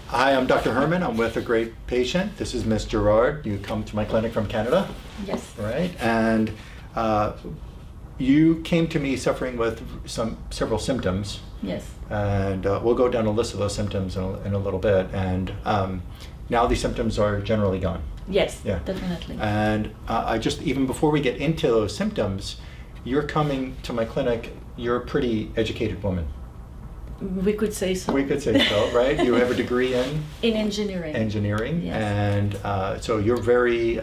Hi, I'm Dr. Herman. I'm with a great patient. This is Miss Gerard. You come to my clinic from Canada, Yes. right? And you came to me suffering with several symptoms, Yes. and we'll go down a list of those symptoms in a little bit. And now these symptoms are generally gone. Yes. Yeah. Definitely. And I just, even before we get into those symptoms, you're coming to my clinic. You're a pretty educated woman. We could say so. We could say so, right? You have a degree in engineering. engineering, Yes. and so you're very,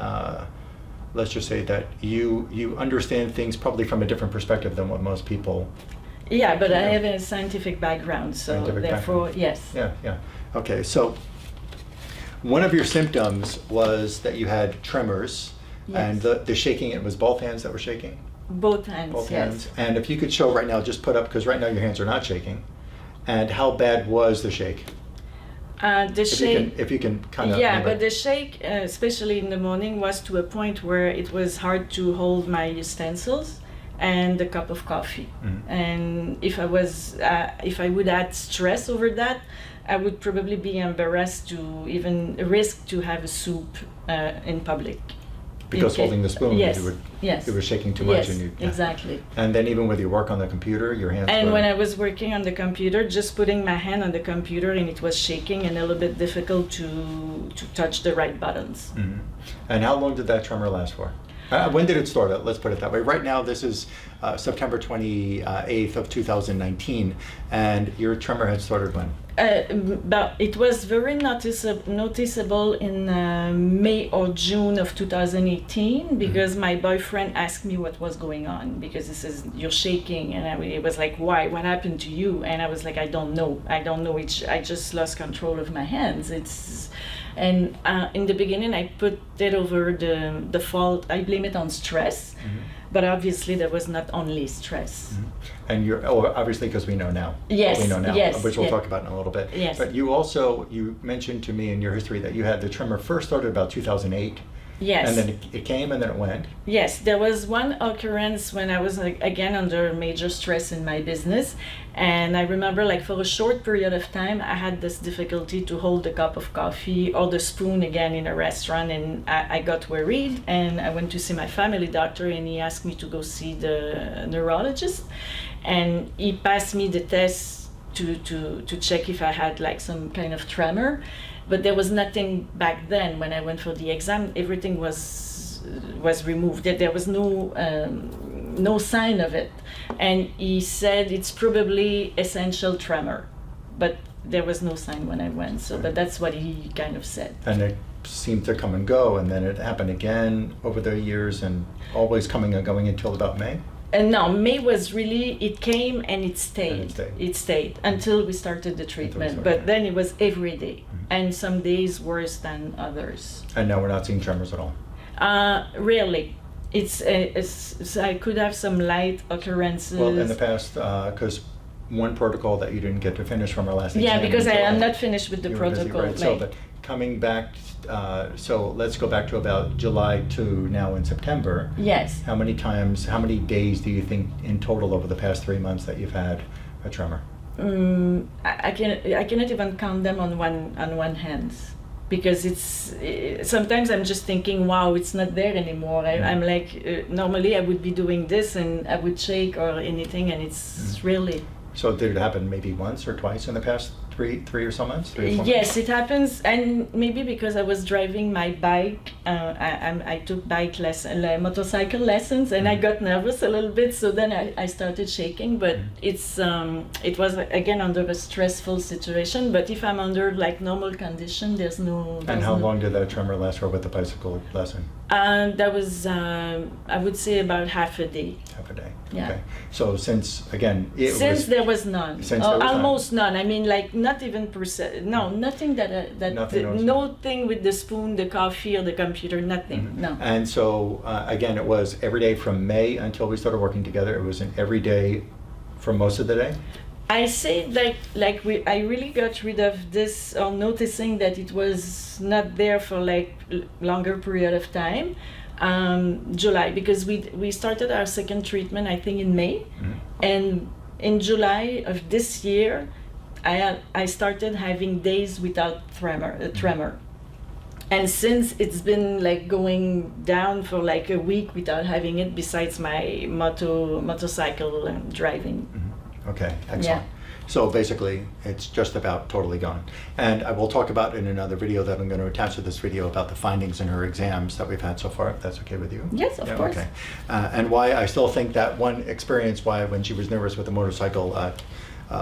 let's just say that you understand things probably from a different perspective than what most people. Yeah, but I Yeah. have a scientific background, so Scientific therefore, background. yes. Yeah. Okay, so one of your symptoms was that you had tremors, Yes. and the shaking. It was both hands that were shaking. Both hands. Both yes. hands. And if you could show right now, just put up, because right now your hands are not shaking. And how bad was the shake? The shake. If you can kind of. Yeah, but the shake, especially in the morning, was to a point where it was hard to hold my utensils and the cup of coffee. Mhm. And if I would add stress over that, I would probably be embarrassed to even risk to have a soup in public. Because holding the spoon, yes, you were shaking too much. Yes, And you, yeah. exactly. And then even with your work on the computer, your hands And were. when I was working on the computer, just putting my hand on the computer and it was shaking and a little bit difficult to touch the right buttons. Mhm. And how long did that tremor last for? When did it start? Let's put it that way. Right now, this is September 28th of 2019, and your tremor had started when? But it was very noticeable in May or June of 2018 because my boyfriend asked me what was going on, because he says, you're shaking, and it was like, why? What happened to you? And I was like, I don't know. I just lost control of my hands. And in the beginning, I put it over the fault. I blame it on stress, but obviously there was not only stress. And you're obviously, because we know now. Yes, We know now, yes, which we'll yeah. talk about in a little bit. Yes. But you mentioned to me in your history that you had the tremor first started about 2008. Yes. And then it came and then it went. Yes, there was one occurrence when I was again under major stress in my business, and I remember for a short period of time I had this difficulty to hold the cup of coffee or the spoon again in a restaurant, and I got worried and I went to see my family doctor, and he asked me to go see the neurologist, and he passed me the test to check if I had some kind of tremor. But there was nothing back then. When I went for the exam, everything was removed. There was no sign of it, and he said it's probably essential tremor, but there was no sign when I went. So, but that's what he kind of said. And it seemed to come and go, and then it happened again over the years, and always coming and going until about May. And no, May was really, it came and it stayed. And it stayed. It stayed until we started the treatment. But then it was every day, and some days worse than others. And now we're not seeing tremors at all. Rarely. It's I could have some light occurrences. Well, in the past, because one protocol that you didn't get to finish from our last exam. Yeah, because I until am not finished with the you were busy, protocol. right? So, but coming back, so let's go back to about July to now in September. Yes. How many days do you think in total over the past 3 months that you've had a tremor? I cannot even count them on one hand, because sometimes I'm just thinking, wow, it's not there anymore. I'm like, normally I would be doing this and I would shake or anything, and it's really. So did it happen maybe once or twice in the past three or so months? 3 or 4 months? Yes, it happens, and maybe because I was driving my bike, I took motorcycle lessons, and I got nervous a little bit, so then I started shaking. But it was again under a stressful situation. But if I'm under normal condition, there's no. And how long did that tremor last for with the bicycle lesson? That was I would say about half a day. Half a day. Yeah. Okay. So since there was none, almost none. I mean, not even percent. No, nothing nothing with the spoon, the coffee, or the computer. Nothing. No. And so again, it was every day from May until we started working together. It was an every day for most of the day. I say I really got rid of this, or noticing that it was not there for longer period of time. July, because we started our second treatment I think in May, and in July of this year I started having days without tremor. And since it's been like going down for like a week without having it, besides my motorcycle and driving. Okay, excellent. Yeah. So basically, it's just about totally gone. And I will talk about in another video that I'm going to attach to this video about the findings in her exams that we've had so far, if that's okay with you. Yes, of course. Okay. And why I still think that one experience, why when she was nervous with the motorcycle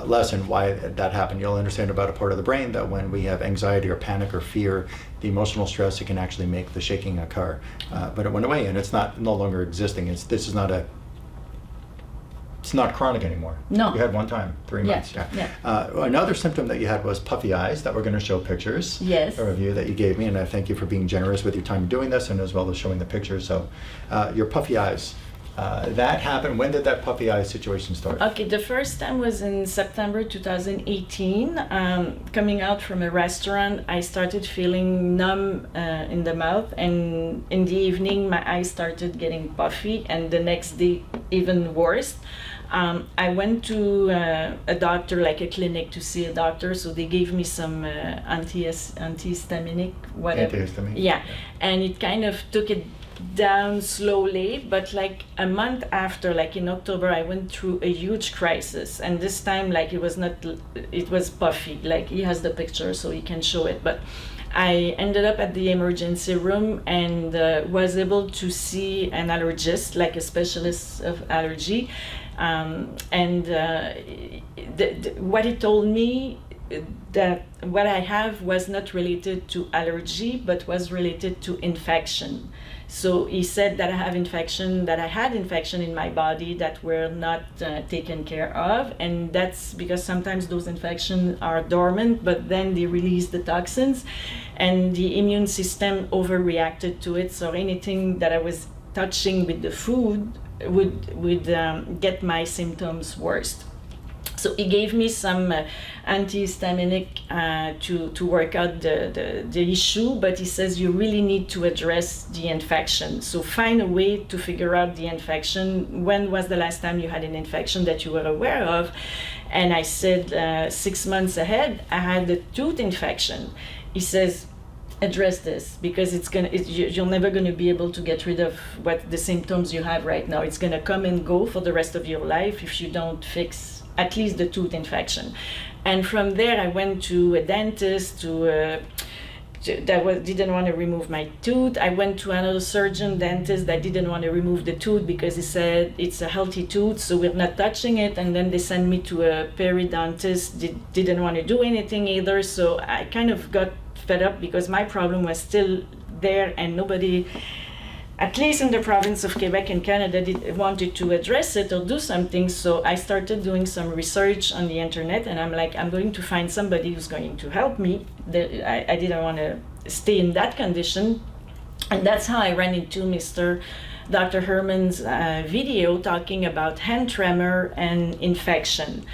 lesson, why that happened, you'll understand about a part of the brain that when we have anxiety or panic or fear, the emotional stress, it can actually make the shaking occur. But it went away, and it's no longer existing. This is not it's not chronic anymore. No. You had one time, 3 months. Yeah. Another symptom that you had was puffy eyes that we're going to show pictures. Yes. A review that you gave me, and I thank you for being generous with your time doing this and as well as showing the pictures. So your puffy eyes, that happened. When did that puffy eye situation start? Okay, the first time was in September 2018. Coming out from a restaurant, I started feeling numb in the mouth, and in the evening my eyes started getting puffy, and the next day even worse. I went to a doctor, like a clinic, to see a doctor, so they gave me some antihistaminic, whatever. Antihistamine? Yeah, and it kind of took it down slowly, but like a month after, like in October, I went through a huge crisis, and this time like it was puffy, like he has the picture so he can show it, but I ended up at the emergency room and was able to see an allergist, like a specialist of allergy, what he told me that what I have was not related to allergy, but was related to infection. So he said that I had infection in my body that were not taken care of, and that's because sometimes those infections are dormant, but then they release the toxins, and the immune system overreacted to it. So anything that I was touching with the food would get my symptoms worse. So he gave me some antihistaminic to work out the issue, but he says you really need to address the infection. So find a way to figure out the infection. When was the last time you had an infection that you were aware of? And I said 6 months ahead, I had a tooth infection. He says, address this, because you're never going to be able to get rid of what the symptoms you have right now. It's going to come and go for the rest of your life if you don't fix at least the tooth infection. And from there I went to a dentist didn't want to remove my tooth. I went to another surgeon dentist that didn't want to remove the tooth because he said it's a healthy tooth, so we're not touching it. And then they sent me to a periodontist, didn't want to do anything either. So I kind of got fed up because my problem was still there, and nobody, at least in the province of Quebec in Canada, wanted to address it or do something. So I started doing some research on the internet, and I'm like, I'm going to find somebody who's going to help me. I didn't want to stay in that condition. And that's how I ran into Dr. Herman's video talking about hand tremor and infection.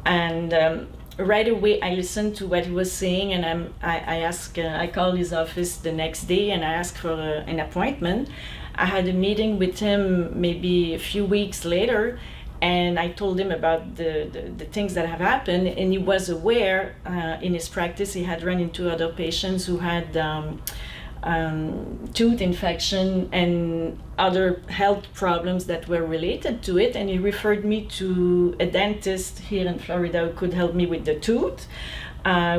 And right away I listened to what he was saying, and I called his office the next day and I asked for an appointment. I had a meeting with him maybe a few weeks later, and I told him about the things that have happened, and he was aware in his practice he had run into other patients who had tooth infection and other health problems that were related to it, and he referred me to a dentist here in Florida who could help me with the tooth.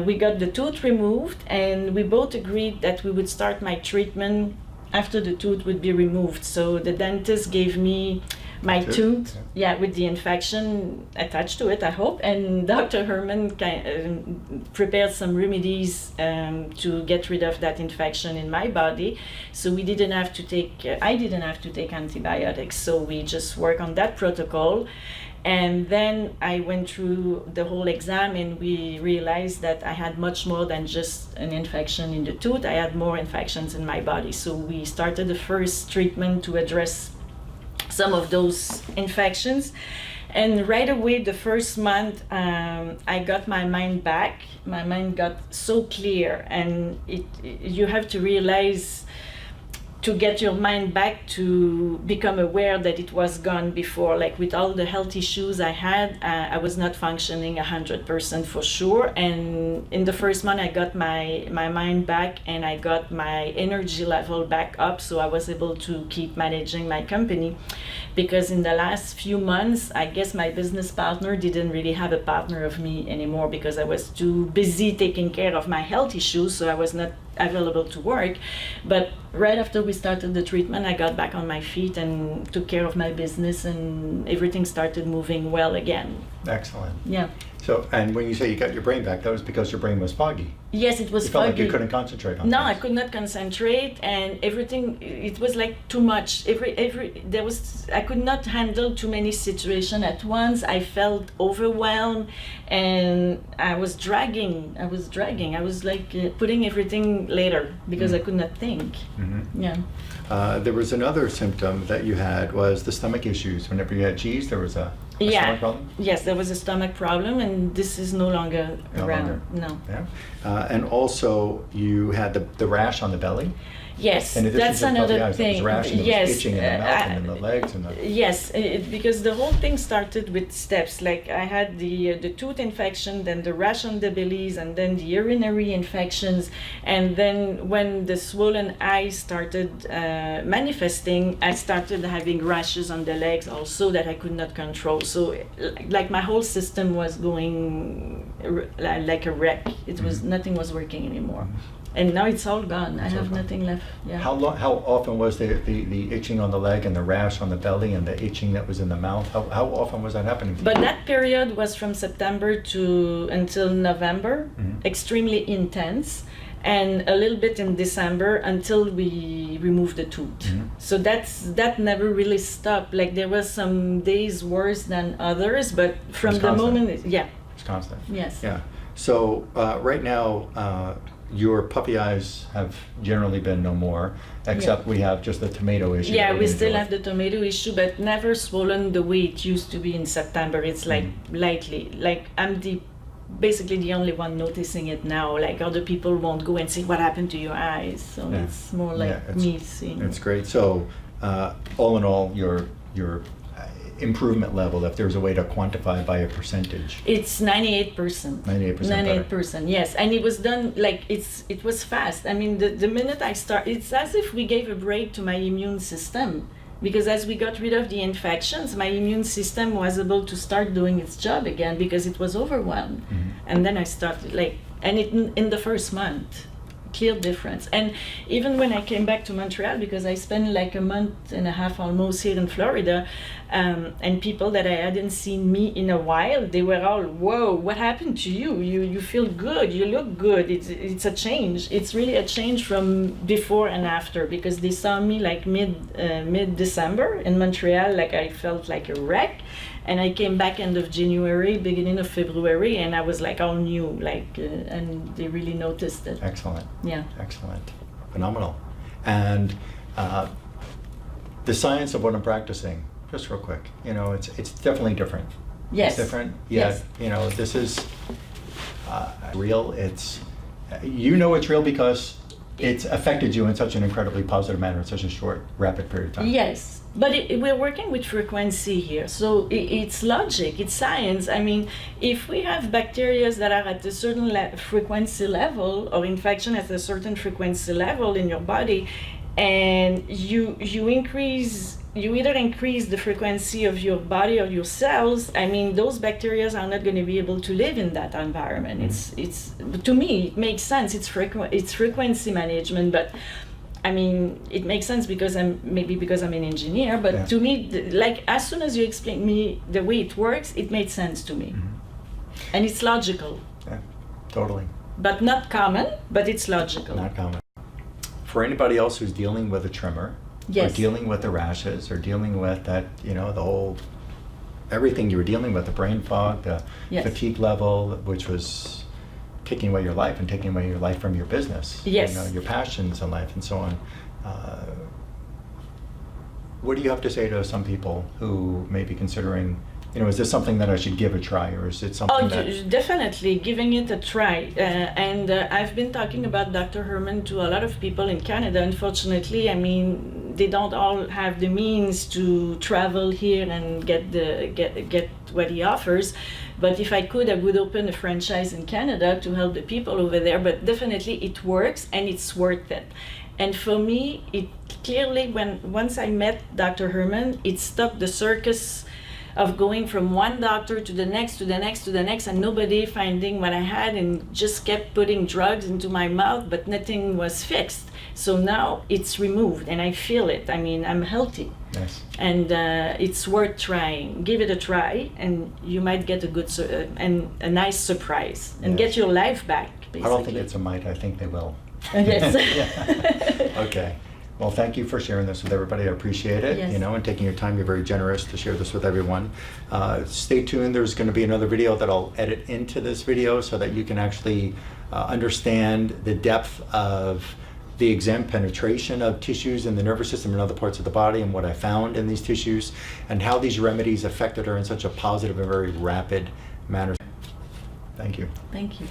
We got the tooth removed, and we both agreed that we would start my treatment after the tooth would be removed. So the dentist gave me my tooth, with the infection attached to it, I hope. And Dr. Herman prepared some remedies to get rid of that infection in my body. So I didn't have to take antibiotics. So we just work on that protocol. And then I went through the whole exam, and we realized that I had much more than just an infection in the tooth. I had more infections in my body. So we started the first treatment to address some of those infections. And right away, the first month, I got my mind back. My mind got so clear, and you have to realize to get your mind back to become aware that it was gone before. Like with all the health issues I had, I was not functioning 100% for sure. And in the first month, I got my mind back and I got my energy level back up. So I was able to keep managing my company. Because in the last few months, I guess my business partner didn't really have a partner of me anymore because I was too busy taking care of my health issues. So I was not available to work. But right after we started the treatment, I got back on my feet and took care of my business, and everything started moving well again. Excellent. Yeah. So, and when you say you got your brain back, that was because your brain was foggy. Yes, it was You felt foggy. like you couldn't concentrate on No, things. I could not concentrate, and everything, it was like too much. I could not handle too many situations at once. I felt overwhelmed, and I was dragging. I was like putting everything later because I could not think. Mm-hmm. Yeah. There was another symptom that you had was the stomach issues. Whenever you had cheese, there was a stomach problem? Yes, there was a stomach problem, and this is no longer No around. longer. No. Yeah. And also you had the rash on the belly. Yes, In addition that's to the puffy another eyes, there was thing. rash and there was itching in the mouth and in the legs and the... Yes, because the whole thing started with steps. Like I had the tooth infection, then the rash on the bellies, and then the urinary infections, and then when the swollen eyes started manifesting, I started having rashes on the legs also that I could not control. So, like my whole system was going like a wreck. It was nothing was working anymore. And now it's all gone. I have nothing left. Yeah. How often was the itching on the leg and the rash on the belly and the itching that was in the mouth? How often was that happening? But that period was from September to until November, extremely intense, and a little bit in December until we removed the tooth. So that never really stopped. Like there was some days worse than others, but from the moment, It's constant. Yes. Yeah. So right now, your puppy eyes have generally been no more, except we have just the tomato issue. Yeah, that we're we gonna still deal have the tomato issue, but never swollen the way it used to be in September. It's like lightly. Like I'm basically the only one noticing it now. Like other people won't go and say what happened to your eyes. So it's more like me seeing. It's great. So all in all, your improvement level, if there's a way to quantify by a percentage. It's 98%. 98% 98%, yes. And it was done, like, it was fast. I mean, the minute I start, it's as if we gave a break to my immune system. Because as we got rid of the infections, my immune system was able to start doing its job again because it was overwhelmed. And then I started, like, and in the first month, clear difference. And even when I came back to Montreal, because I spent like a month and a half almost here in Florida, and people that I hadn't seen me in a while, they were all, whoa, what happened to you? You feel good, you look good. It's a change. It's really a change from before and after, because they saw me like mid-December in Montreal, like I felt like a wreck. And I came back end of January, beginning of February, and I was like all new, like, and they really noticed it. Excellent. Yeah. Excellent. Phenomenal. And the science of what I'm practicing, just real quick, it's definitely different. Yes. It's different. Yes. This is real. It's real because it's affected you in such an incredibly positive manner in such a short, rapid period of time. Yes. But we're working with frequency here, so it's logic, it's science. I mean, if we have bacteria that are at a certain frequency level, or infection at a certain frequency level in your body, and you either increase the frequency of your body or your cells, I mean, those bacteria are not going to be able to live in that environment. It's to me, it makes sense. It's frequency management, but I mean, it makes sense because I'm an engineer, but to me, like as soon as you explain me the way it works, it made sense to me. And it's logical. Yeah, totally. But not common, but it's logical. Not common. For anybody else who's dealing with a tremor, or dealing with the rashes, or dealing with that, the whole, everything you were dealing with, the brain fog, the fatigue level, which was taking away your life and taking away your life from your business, your passions in life and so on. What do you have to say to some people who may be considering is this something that I should give a try, or is it something Oh, that... definitely giving it a try. And I've been talking about Dr. Herman to a lot of people in Canada. Unfortunately, I mean, they don't all have the means to travel here and get what he offers. But if I could, I would open a franchise in Canada to help the people over there. But definitely it works and it's worth it. And for me, it clearly, once I met Dr. Herman, it stopped the circus of going from one doctor to the next, to the next, to the next, and nobody finding what I had, and just kept putting drugs into my mouth, but nothing was fixed. So now it's removed and I feel it. I mean, I'm healthy. Nice. And it's worth trying. Give it a try and you might get a good and a nice surprise and Yes. get your life back, basically. I don't think it's a might, I think they will. Yes. Yeah. Okay. Well, thank you for sharing this with everybody. I appreciate it, Yes. and taking your time. You're very generous to share this with everyone. Stay tuned. There's going to be another video that I'll edit into this video so that you can actually understand the depth of the exam penetration of tissues in the nervous system and other parts of the body, and what I found in these tissues, and how these remedies affected her in such a positive and very rapid manner. Thank you. Thank you.